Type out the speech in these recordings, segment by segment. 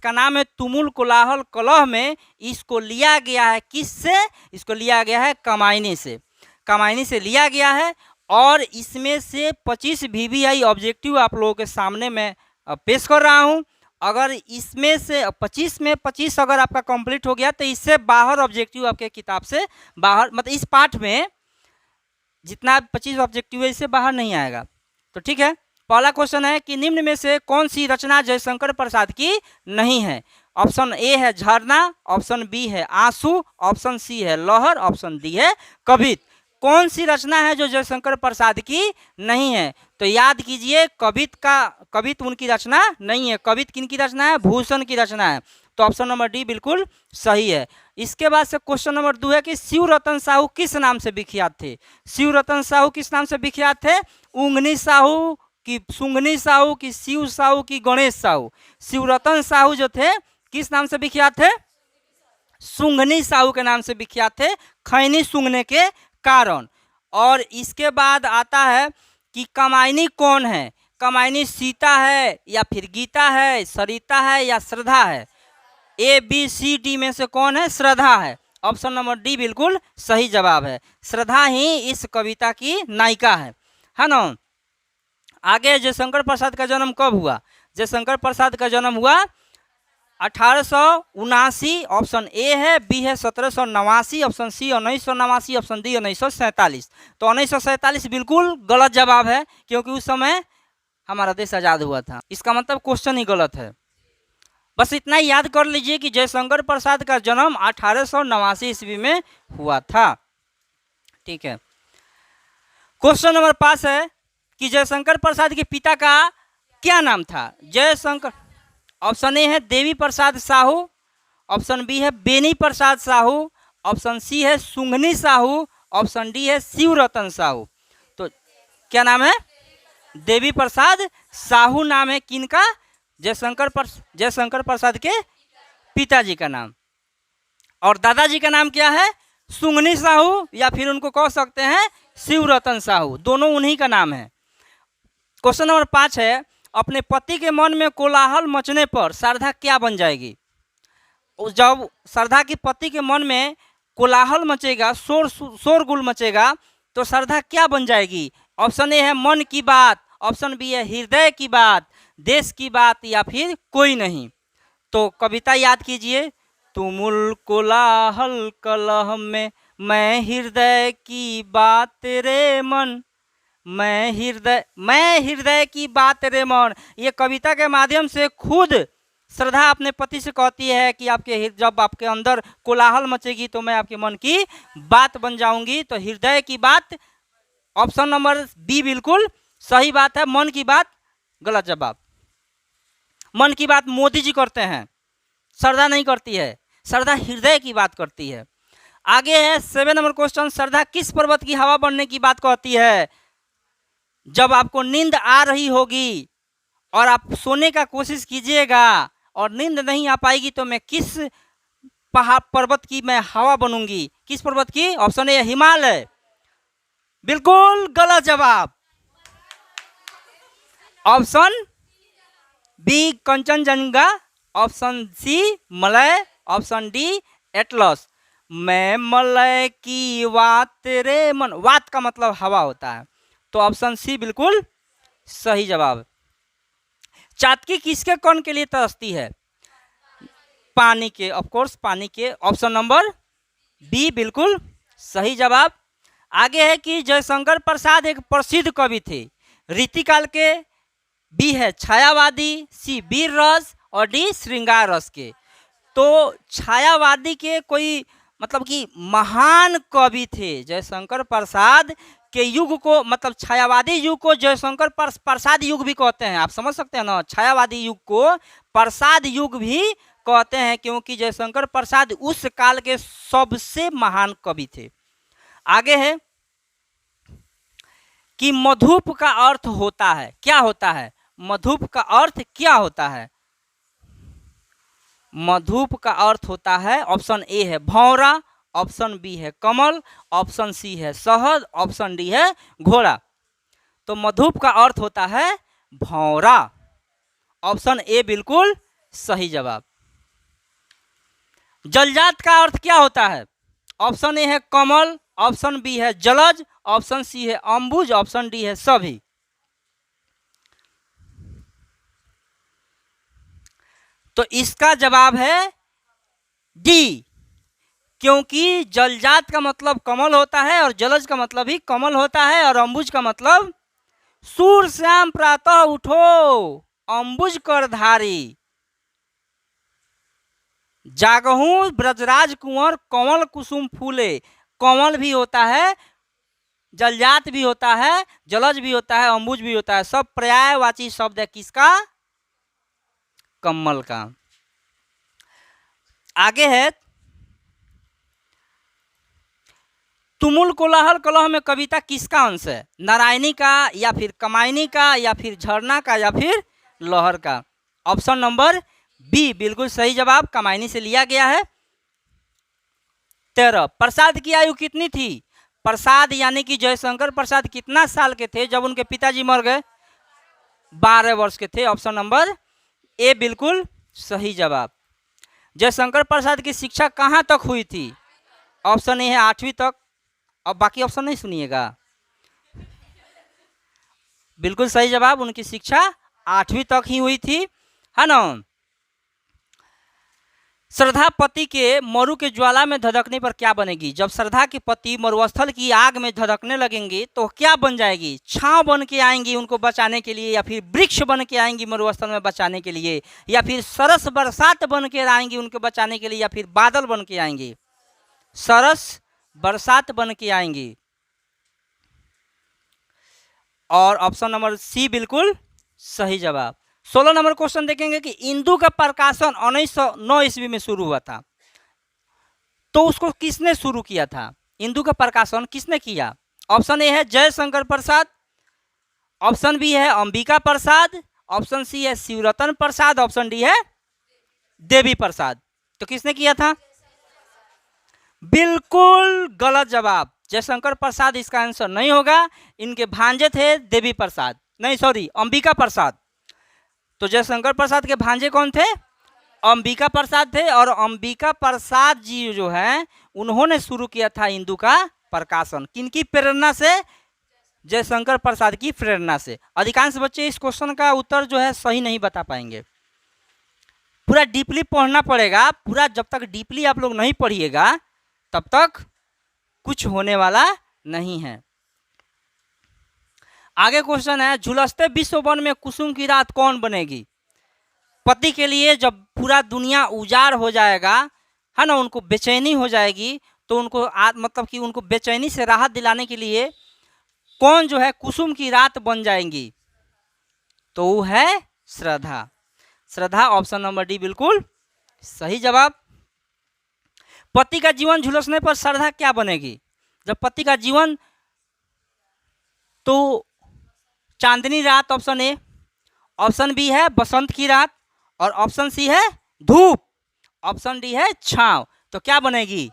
इसका नाम है तुमुल कोलाहल कलह में। इसको लिया गया है किससे? इसको लिया गया है कमायनी से। कमायनी से लिया गया है और इसमें से 25 VBI ऑब्जेक्टिव आप लोगों के सामने मैं पेश कर रहा हूं। अगर इसमें से 25 में 25 अगर आपका कंप्लीट हो गया तो इससे बाहर ऑब्जेक्टिव आपके किताब से बाहर, मतलब इस पाठ में जितना 25 ऑब्जेक्टिव है इससे बाहर नहीं आएगा। तो ठीक है, पहला क्वेश्चन है कि निम्न में से कौन सी रचना जयशंकर प्रसाद की नहीं है? ऑप्शन ए है झरना, ऑप्शन बी है आंसू, ऑप्शन सी है लहर, ऑप्शन डी है कवित। कौन सी रचना है जो जयशंकर प्रसाद की नहीं है? तो याद कीजिए, कवित उनकी रचना नहीं है। कवित किनकी रचना है? भूषण की रचना है। तो ऑप्शन नंबर डी बिल्कुल सही है। इसके बाद से क्वेश्चन नंबर 2 है कि शिवरतन साहू किस नाम से विख्यात थे? शिवरतन साहू किस नाम से विख्यात थे? उंगनी साहू की सुंगनी साहू की शिव साहू की गणेश साहू? शिवरतन साहू जो थे किस नाम से विख्यात थे? सुंगनी साहू के नाम से विख्यात थे, खैनी सूंघने के कारण। और इसके बाद आता है कि कमायनी कौन है? कमायनी सीता है या फिर गीता है, सरिता है या श्रद्धा है? ABCD में से कौन है? श्रद्धा है। ऑप्शन नंबर डी बिल्कुल सही जवाब है। श्रद्धा ही इस कविता की नायिका है ना। आगे जयशंकर प्रसाद का जन्म कब हुआ? जयशंकर प्रसाद का जन्म हुआ 1879, ऑप्शन ए है। बी है 1789, ऑप्शन सी 1989, ऑप्शन डी 1947। तो 1947 बिल्कुल गलत जवाब है, क्योंकि उस समय हमारा देश आज़ाद हुआ था। इसका मतलब क्वेश्चन ही गलत है। बस इतना ही याद कर लीजिए कि जयशंकर प्रसाद का जन्म 1889 ईस्वी में हुआ था। ठीक है, क्वेश्चन नंबर 5 है कि जयशंकर प्रसाद के पिता का क्या नाम था? जयशंकर, ऑप्शन ए है देवी प्रसाद साहू, ऑप्शन बी है बेनी प्रसाद साहू, ऑप्शन सी है सुंगनी साहू, ऑप्शन डी है शिवरतन साहू। तो क्या नाम है? देवी प्रसाद साहू नाम है किनका? जयशंकर प्रसाद के पिताजी का नाम। और दादाजी का नाम क्या है? सुंगनी साहू, या फिर उनको कह सकते हैं शिवरतन साहू, दोनों उन्हीं का नाम है। क्वेश्चन नंबर 5 है, अपने पति के मन में कोलाहल मचने पर शारदा क्या बन जाएगी? जब शारदा के पति के मन में कोलाहल मचेगा, शोरगुल मचेगा, तो शारदा क्या बन जाएगी? ऑप्शन ए है मन की बात, ऑप्शन बी है हृदय की बात, देश की बात, या फिर कोई नहीं। तो कविता याद कीजिए, तुमुल कोलाहल कलह में मैं हृदय की बात रे मन, मैं हृदय की बात रे मन। ये कविता के माध्यम से खुद श्रद्धा अपने पति से कहती है कि जब आपके अंदर कोलाहल मचेगी तो मैं आपके मन की बात बन जाऊंगी। तो हृदय की बात, ऑप्शन नंबर बी बिल्कुल सही बात है। मन की बात गलत जवाब। मन की बात मोदी जी करते हैं, श्रद्धा नहीं करती है। श्रद्धा हृदय की बात करती है। आगे है 7 नंबर क्वेश्चन, श्रद्धा किस पर्वत की हवा बनने की बात कहती है? जब आपको नींद आ रही होगी और आप सोने का कोशिश कीजिएगा और नींद नहीं आ पाएगी तो मैं किस पर्वत की मैं हवा बनूंगी? किस पर्वत की? ऑप्शन ए हिमालय, बिल्कुल गलत जवाब। Option B Kanchenjunga, option C Malay, option D Atlas. मैं मलय की वात रे मन, वात का मतलब हवा होता है। तो ऑप्शन सी बिल्कुल सही जवाब। चातकी किसके कण के लिए तरसती है? पानी के, ऑफ कोर्स पानी के। ऑप्शन नंबर बी बिल्कुल सही जवाब। आगे है कि जयशंकर प्रसाद एक प्रसिद्ध कवि थे, रीतिकाल के। बी है छायावादी, सी वीर रस और डी श्रृंगार रस के। तो छायावादी के कोई मतलब कि महान कवि थे। जयशंकर प्रसाद के युग को, मतलब छायावादी युग को जयशंकर प्रसाद युग भी कहते हैं। आप समझ सकते हैं ना, छायावादी युग को प्रसाद युग भी कहते हैं, क्योंकि जयशंकर प्रसाद उस काल के सबसे महान कवि थे। आगे है कि मधुप का अर्थ होता है, क्या होता है? मधुप का अर्थ क्या होता है? मधुप का अर्थ होता है, ऑप्शन ए है भौरा, ऑप्शन बी है कमल, ऑप्शन सी है शहद, ऑप्शन डी है घोड़ा। तो मधुप का अर्थ होता है भौरा। ऑप्शन ए बिल्कुल सही जवाब। जलजात का अर्थ क्या होता है? ऑप्शन ए है कमल, ऑप्शन बी है जलज, ऑप्शन सी है अम्बुज, ऑप्शन डी है सभी। तो इसका जवाब है डी, क्योंकि जलजात का मतलब कमल होता है और जलज का मतलब ही कमल होता है और अम्बुज का मतलब सूर श्याम प्रातः उठो अम्बुज करधारी, जागहूं ब्रजराज कुंवर कमल कुसुम फूले। कमल भी होता है, जलजात भी होता है, जलज भी होता है, अम्बुज भी होता है, सब पर्यायवाची शब्द है किसका? कमल का। आगे है तुमुल कोलाहल कलह में कविता किसका अंश है? नारायणी का या फिर कमायनी का या फिर झरना का या फिर लहर का? ऑप्शन नंबर बी बिल्कुल सही जवाब, कमायनी से लिया गया है। 13 प्रसाद की आयु कितनी थी? प्रसाद यानी कि जयशंकर प्रसाद कितना साल के थे जब उनके पिताजी मर गए? 12 वर्ष के थे। ऑप्शन नंबर ए बिल्कुल सही जवाब। जयशंकर प्रसाद की शिक्षा कहाँ तक हुई थी? ऑप्शन ए है 8वीं तक। अब बाकी ऑप्शन नहीं सुनिएगा, बिल्कुल सही जवाब, उनकी शिक्षा 8वीं तक ही हुई थी, है ना। श्रद्धा पति के मरु के ज्वाला में धधकने पर क्या बनेगी? जब श्रद्धा के पति मरुस्थल की आग में धधकने लगेंगे तो क्या बन जाएगी? छांव बन के आएंगी उनको बचाने के लिए, या फिर वृक्ष बन के आएंगी मरुस्थल में बचाने के लिए, या फिर सरस बरसात बन के आएंगी उनको बचाने के लिए, या फिर बादल बन के आएंगी? सरस बरसात बन के आएंगी। और ऑप्शन नंबर सी बिल्कुल सही जवाब। 16 नंबर क्वेश्चन देखेंगे कि इंदु का प्रकाशन 1909 ईस्वी में शुरू हुआ था, तो उसको किसने शुरू किया था? इंदु का प्रकाशन किसने किया? ऑप्शन ए है जयशंकर प्रसाद, ऑप्शन बी है अंबिका प्रसाद, ऑप्शन सी है शिवरतन प्रसाद, ऑप्शन डी है देवी प्रसाद। तो किसने किया था? बिल्कुल गलत जवाब, जयशंकर प्रसाद इसका आंसर नहीं होगा। इनके भांजे थे देवी प्रसाद, नहीं सॉरी अंबिका प्रसाद। तो जयशंकर प्रसाद के भांजे कौन थे? अंबिका प्रसाद थे, और अंबिका प्रसाद जी जो हैं उन्होंने शुरू किया था इंदु का प्रकाशन। किनकी प्रेरणा से? जयशंकर प्रसाद की प्रेरणा से। अधिकांश बच्चे इस क्वेश्चन का उत्तर जो है सही नहीं बता पाएंगे, पूरा डीपली पढ़ना पड़ेगा। पूरा जब तक डीपली आप लोग नहीं पढ़िएगा तब तक कुछ होने वाला नहीं है। आगे क्वेश्चन है, झुलसते विश्व वन में कुसुम की रात कौन बनेगी? पति के लिए जब पूरा दुनिया उजाड़ हो जाएगा, है ना, उनको बेचैनी हो जाएगी, तो उनको मतलब कि उनको बेचैनी से राहत दिलाने के लिए कौन जो है कुसुम की रात बन जाएंगी? तो वो है श्रद्धा। श्रद्धा ऑप्शन नंबर डी बिल्कुल सही जवाब। पति का जीवन झुलसने पर श्रद्धा क्या बनेगी? जब पति का जीवन, तो चांदनी रात ऑप्शन ए, ऑप्शन बी है बसंत की रात, और ऑप्शन सी है धूप, ऑप्शन डी है छांव। तो क्या बनेगी?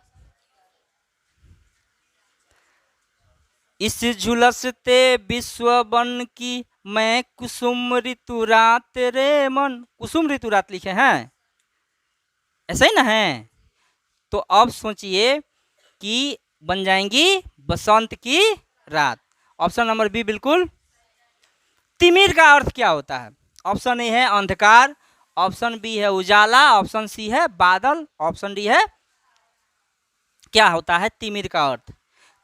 इस झुलसते विश्व वन की मैं कुसुम ऋतु रात रे मन। कुसुम ऋतु रात लिखे हैं, ऐसा ही ना है? तो अब सोचिए कि बन जाएंगी बसंत की रात। ऑप्शन नंबर बी बिल्कुल। तिमिर का अर्थ क्या होता है? ऑप्शन ए है अंधकार, ऑप्शन बी है उजाला, ऑप्शन सी है बादल, ऑप्शन डी है क्या होता है तिमिर का अर्थ?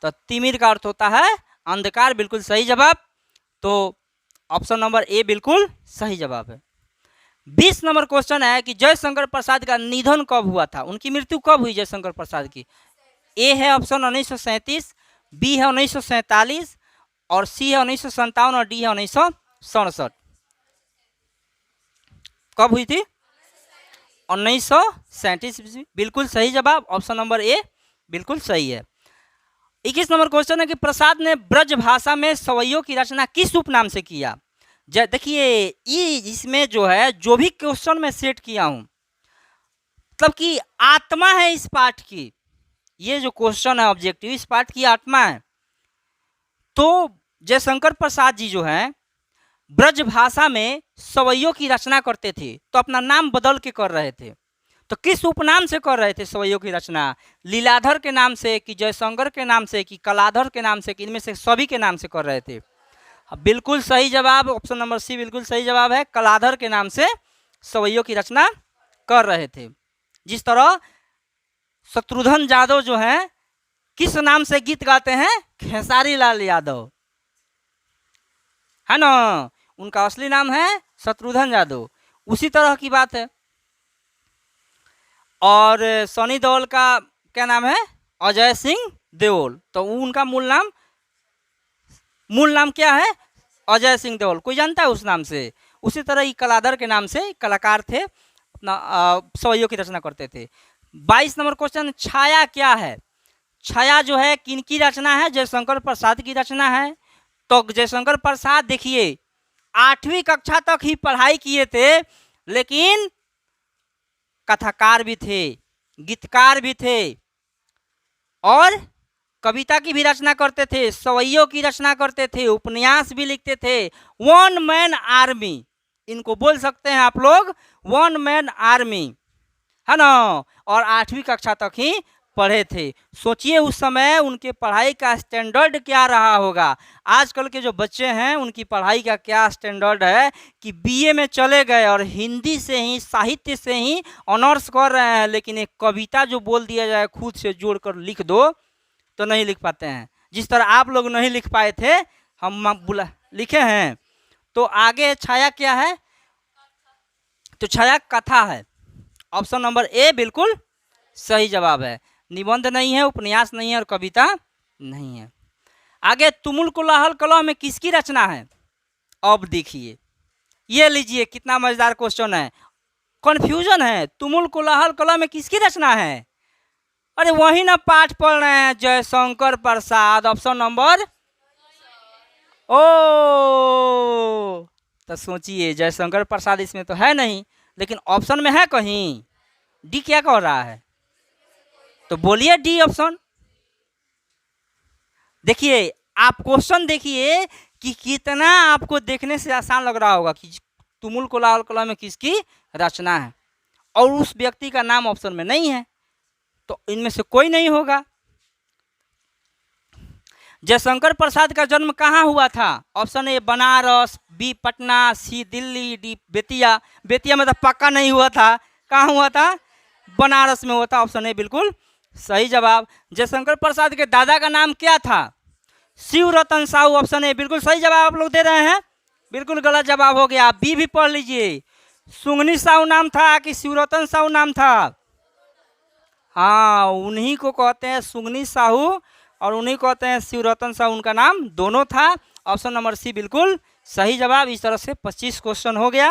तो तिमिर का अर्थ होता है अंधकार, बिल्कुल सही जवाब। तो ऑप्शन नंबर ए बिल्कुल सही जवाब है। 20 नंबर क्वेश्चन है कि जयशंकर प्रसाद का निधन कब हुआ था? उनकी मृत्यु कब हुई जयशंकर प्रसाद की? ए है ऑप्शन 1937, बी है 1947, और सी है 1957, और डी है 1967। कब हुई थी? 1937, बिल्कुल सही जवाब, ऑप्शन नंबर ए बिल्कुल सही है। 21 नंबर क्वेश्चन है कि प्रसाद ने ब्रज भाषा में सवैयों की रचना किस उपनाम से किया? देखिए इसमें जो है जो भी क्वेश्चन मैं सेट किया हूं, मतलब कि आत्मा है इस पाठ की, ये जो क्वेश्चन है ऑब्जेक्टिव इस पाठ की आत्मा है। तो जयशंकर प्रसाद जी जो हैं ब्रज भाषा में सवैयों की रचना करते थे, तो अपना नाम बदल के कर रहे थे। तो किस उपनाम से कर रहे थे सवैयों की रचना? लीलाधर के नाम से कि जयशंकर के नाम से कि कलाधर के नाम से कि इनमें से सभी के नाम से कर रहे थे? बिल्कुल सही जवाब ऑप्शन नंबर सी बिल्कुल सही जवाब है। कलाधर के नाम से सवैयों की रचना कर रहे थे। जिस तरह शत्रुघ्न यादव जो हैं किस नाम से गीत गाते हैं? खेसारी लाल यादव, है ना, उनका असली नाम है शत्रुघ्न यादव। उसी तरह की बात है। और सनी देओल का क्या नाम है? अजय सिंह देओल। तो उनका मूल नाम क्या है? अजय सिंह देओल। कोई जानता है उस नाम से? उसी तरह ही कलाधर के नाम से कलाकार थे, अपना सवैयों की रचना करते थे। 22 नंबर क्वेश्चन, छाया क्या है? छाया जो है किनकी रचना है? जयशंकर प्रसाद की रचना है। तो जयशंकर प्रसाद देखिए 8वीं कक्षा तक ही पढ़ाई किए थे, लेकिन कथाकार भी थे, गीतकार भी थे और कविता की भी रचना करते थे, सवैयों की रचना करते थे, उपन्यास भी लिखते थे। वन मैन आर्मी इनको बोल सकते हैं आप लोग, वन मैन आर्मी, है ना। और 8वीं कक्षा तक ही पढ़े थे। सोचिए उस समय उनके पढ़ाई का स्टैंडर्ड क्या रहा होगा। आजकल के जो बच्चे हैं उनकी पढ़ाई का क्या स्टैंडर्ड है कि बीए में चले गए और हिंदी से ही, साहित्य से ही ऑनर्स कर रहे हैं, लेकिन एक कविता जो बोल दिया जाए खुद से जोड़कर लिख दो तो नहीं लिख पाते हैं। जिस तरह आप लोग नहीं लिख पाए थे, हम लिखे हैं। तो आगे छाया क्या है? तो छाया कथा है। ऑप्शन नंबर ए बिल्कुल सही जवाब है। निबंध नहीं है, उपन्यास नहीं है और कविता नहीं है। आगे तुमुल कोलाहल कलह में किसकी रचना है? अब देखिए, ये लीजिए कितना मजेदार क्वेश्चन है। कंफ्यूजन है, तुमुल कोलाहल कलह में किसकी रचना है? अरे वही ना पाठ पढ़ रहे हैं, जयशंकर प्रसाद। ऑप्शन नंबर ओ, तो सोचिए जयशंकर प्रसाद इसमें तो है नहीं, लेकिन ऑप्शन में है कहीं। डी क्या कह रहा है? तो बोलिए डी ऑप्शन। देखिए आप क्वेश्चन देखिए कि कितना आपको देखने से आसान लग रहा होगा कि तुमुल कोलाहल कलह में किसकी रचना है, और उस व्यक्ति का नाम ऑप्शन में नहीं है, तो इनमें से कोई नहीं होगा। जयशंकर प्रसाद का जन्म कहाँ हुआ था? Option A Banaras, B Patna, C Delhi, D Bettiah. Bettiah में तो पक्का नहीं हुआ था। कहाँ हुआ था? बनारस में हुआ था। ऑप्शन ए बिल्कुल सही जवाब। जयशंकर प्रसाद के दादा का नाम क्या था? शिव रतन साहू। ऑप्शन ए बिल्कुल सही जवाब आप लोग दे रहे हैं, बिल्कुल गलत जवाब हो गया। बी भी पढ़ लीजिए, सुंगनी साहू नाम था कि शिवरतन साहू नाम था? हाँ, उन्हीं को कहते हैं सुंगनी साहू और उन्हीं को कहते हैं शिवरतन साहू। उनका नाम दोनों था। ऑप्शन नंबर सी बिल्कुल सही जवाब। इस तरह से 25 क्वेश्चन हो गया।